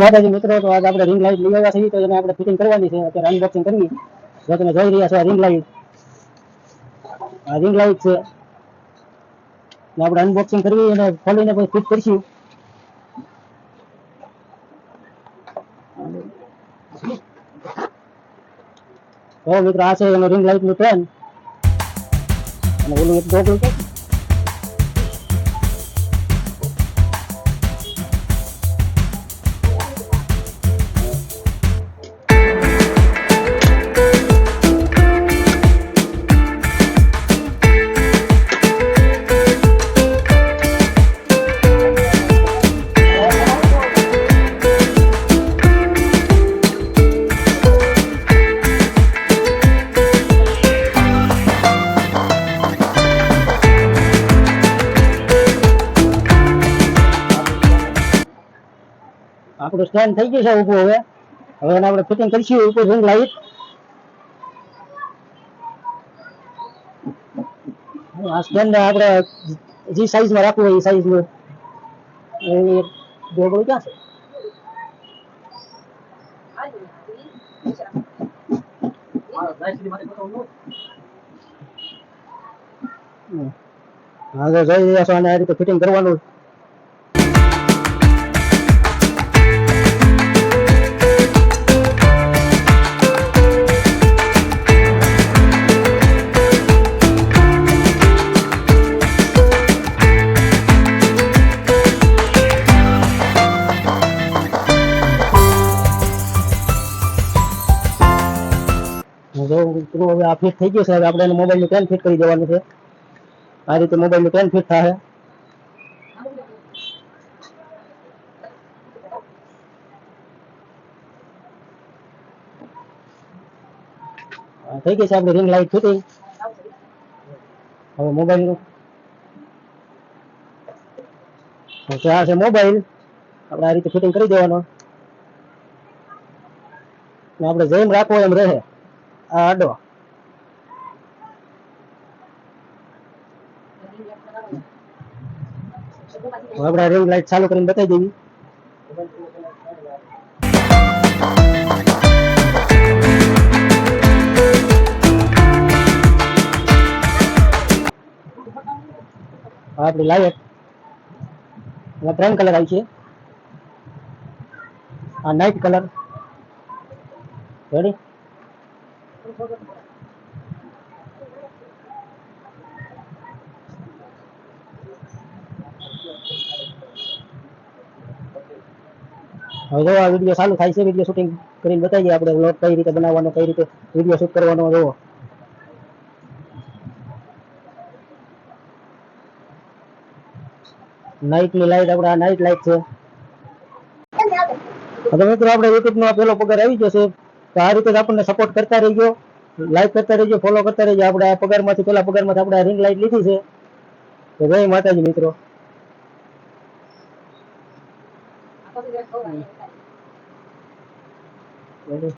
માતાજી મિત્રો, તો આજ આપણે રિંગ લાઇટ લઈ આવ્યા છીએ, તો એને આપણે ફિટિંગ કરવાની છે. અત્યારે અનબોક્સિંગ કરવી. જો તમે જોઈ રહ્યા છો આ રિંગ લાઇટ છે. આપણે અનબોક્સિંગ કરવી અને ખોલીને પછી ફિટ કરીશું. તો મિત્રો આ છે એનો રિંગ લાઇટ નું પેન અને ઓલું એક ગોગલ છે. આપણું સ્ટેન્ડ થઈ ગયું છે ઊભું. હવે એને આપણે ફિટિંગ કરીશું ઉપર રિંગ લાઇટ. આ સ્ટેન્ડ આપણે જે સાઈઝમાં રાખવું હોય એ સાઈઝનું ગોગળ ક્યાં છે? હા, જોઈ રહ્યા છો, અને આ રીતે ફિટિંગ કરવાનું. હવે આ ફિટ થઈ ગયું છે. હવે આપણે મોબાઈલ નું પેન ફિટ કરી દેવાનું છે. આ રીતે મોબાઈલ નું પેન ફિટ થાય. થઈ ગઈ છે આપણી રિંગ લાઇટ ફિટિંગ. હવે મોબાઈલ નું આ છે મોબાઈલ. આપણે આ રીતે ફિટિંગ કરી દેવાનો. આપણે જેમ રાખવો એમ રહે. આ આડો આપણે રિંગ લાઇટ ચાલુ કરીને બતાવી દેવી. આપણી લાઇટ ત્રણ કલર આવી છે. આ નાઇટ કલર. રેડી? હવે જો આ વિડીયો ચાલુ થાય છે. વિડીયો શૂટિંગ કરીને બતાવીએ આપણે વ્લોગ કઈ રીતે બનાવવાનો, કઈ રીતે વિડીયો શૂટ કરવાનો. જોવો નાઇટ ની લાઈટ. આપણે આ નાઇટ લાઈટ છે. હવે મિત્રો આપણે યુટ્યુબ નો પેલો પગાર આવી જશે. તો આ રીતે આપણને સપોર્ટ કરતા રહીજો, લાઈક કરતા રહીજો, ફોલો કરતા રહીજો. આપણે આ પગારમાંથી પેલા પગારમાંથી આપણે રિંગ લાઈટ લીધી છે. તો જય માતાજી મિત્રો.